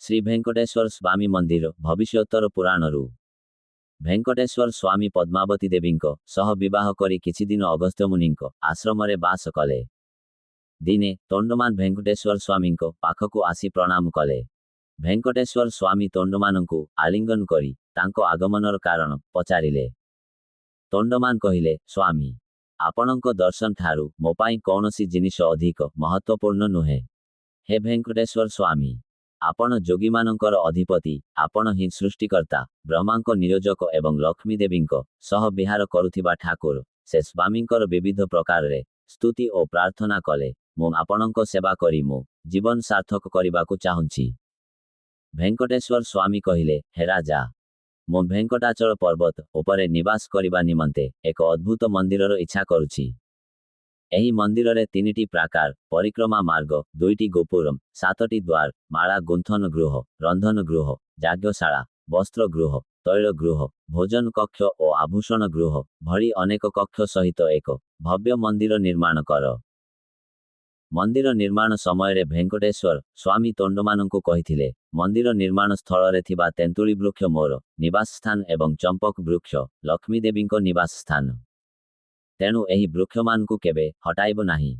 ଶ୍ରୀ ଭେଙ୍କଟେଶ୍ୱର ସ୍ୱାମୀ ମନ୍ଦିର ଭବିଷ୍ୟତର ପୁରାଣରୁ। ଭେଙ୍କଟେଶ୍ୱର ସ୍ୱାମୀ ପଦ୍ମାବତୀ ଦେବୀଙ୍କ ସହ ବିବାହ କରି କିଛି ଦିନ ଅଗସ୍ତ୍ୟ ମୁନିଙ୍କ ଆଶ୍ରମରେ ବାସ କଲେ। ଦିନେ ତୋଣ୍ଡମାନ ଭେଙ୍କଟେଶ୍ୱର ସ୍ୱାମୀଙ୍କ ପାଖକୁ ଆସି ପ୍ରଣାମ କଲେ। ଭେଙ୍କଟେଶ୍ୱର ସ୍ୱାମୀ ତୋଣ୍ଡମାନଙ୍କୁ ଆଲିଙ୍ଗନ କରି ତାଙ୍କ ଆଗମନର କାରଣ ପଚାରିଲେ। ତୋଣ୍ଡମାନ କହିଲେ, ସ୍ୱାମୀ, ଆପଣଙ୍କ ଦର୍ଶନ ଠାରୁ ମୋ ପାଇଁ କୌଣସି ଜିନିଷ ଅଧିକ ମହତ୍ତ୍ୱପୂର୍ଣ୍ଣ ନୁହେଁ। ହେ ଭେଙ୍କଟେଶ୍ୱର ସ୍ୱାମୀ, ଆପଣ ଯୋଗୀମାନଙ୍କର ଅଧିପତି, ଆପଣ ହିଁ ସୃଷ୍ଟିକର୍ତ୍ତା, ବ୍ରହ୍ମାଙ୍କ ନିରୋଜକ ଏବଂ ଲକ୍ଷ୍ମୀ ଦେବୀଙ୍କ ସହ ବିହାର କରୁଥିବା ଠାକୁର। ସେ ସ୍ୱାମୀଙ୍କର ବିବିଧ ପ୍ରକାରରେ ସ୍ତୁତି ଓ ପ୍ରାର୍ଥନା କଲେ। ମୁଁ ଆପଣଙ୍କ ସେବା କରି ମୋ ଜୀବନ ସାର୍ଥକ କରିବାକୁ ଚାହୁଁଛି। ଭେଙ୍କଟେଶ୍ୱର ସ୍ୱାମୀ କହିଲେ, ହେ ରାଜା, ମୁଁ ଭେଙ୍କଟାଚଳ ପର୍ବତ ଉପରେ ନିବାସ କରିବା ନିମନ୍ତେ ଏକ ଅଦ୍ଭୁତ ମନ୍ଦିରର ଇଚ୍ଛା କରୁଛି। ଏହି ମନ୍ଦିରରେ 3ଟି ପ୍ରାକାର ପରିକ୍ରମା ମାର୍ଗ, 2ଟି ଗୋପୁରମ୍, 7ଟି ଦ୍ୱାର, ମାଳା ଗୁନ୍ଥନ ଗୃହ, ରନ୍ଧନ ଗୃହ, ଯାଜ୍ଞଶାଳା, ବସ୍ତ୍ର ଗୃହ, ତୈଳ ଗୃହ, ଭୋଜନ କକ୍ଷ ଓ ଆଭୂଷଣ ଗୃହ ଭଳି ଅନେକ କକ୍ଷ ସହିତ ଏକ ଭବ୍ୟ ମନ୍ଦିର ନିର୍ମାଣ କର। ମନ୍ଦିର ନିର୍ମାଣ ସମୟରେ ଭେଙ୍କଟେଶ୍ୱର ସ୍ୱାମୀ ତୋଣ୍ଡମାନଙ୍କୁ କହିଥିଲେ, ମନ୍ଦିର ନିର୍ମାଣ ସ୍ଥଳରେ ଥିବା ତେନ୍ତୁଳି ବୃକ୍ଷ ମୋର ନିବାସ ସ୍ଥାନ ଏବଂ ଚମ୍ପକ ବୃକ୍ଷ ଲକ୍ଷ୍ମୀ ଦେବୀଙ୍କ ନିବାସ ସ୍ଥାନ। ତେଣୁ ଏହି ବୃକ୍ଷମାନଙ୍କୁ କେବେ ହଟାଇବ ନାହିଁ।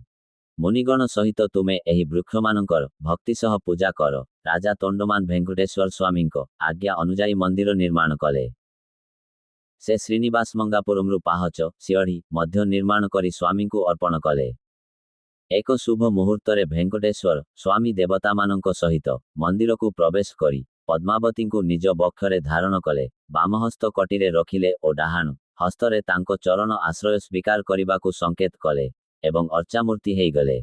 ମୁନିଗଣ ସହିତ ତୁମେ ଏହି ବୃକ୍ଷମାନଙ୍କର ଭକ୍ତି ସହ ପୂଜା କର। ରାଜା ତୋଣ୍ଡମାନ ଭେଙ୍କଟେଶ୍ୱର ସ୍ୱାମୀଙ୍କ ଆଜ୍ଞା ଅନୁଯାୟୀ ମନ୍ଦିର ନିର୍ମାଣ କଲେ। ସେ ଶ୍ରୀନିବାସ ମଙ୍ଗାପୁରମରୁ ପାହଚ ସିଅଢ଼ି ମଧ୍ୟ ନିର୍ମାଣ କରି ସ୍ୱାମୀଙ୍କୁ ଅର୍ପଣ କଲେ। ଏକ ଶୁଭ ମୁହୂର୍ତ୍ତରେ ଭେଙ୍କଟେଶ୍ୱର ସ୍ୱାମୀ ଦେବତାମାନଙ୍କ ସହିତ ମନ୍ଦିରକୁ ପ୍ରବେଶ କରି ପଦ୍ମାବତୀଙ୍କୁ ନିଜ ବକ୍ଷରେ ଧାରଣ କଲେ, ବାମହସ୍ତ କଟିରେ ରଖିଲେ ଓ ଡାହାଣ ହସ୍ତରେ ତାଙ୍କ ଚରଣ ଆଶ୍ରୟ ସ୍ୱୀକାର କରିବାକୁ ସଂକେତ କଲେ ଏବଂ ଅର୍ଚ୍ଚାମୂର୍ତ୍ତି ହେଇଗଲେ।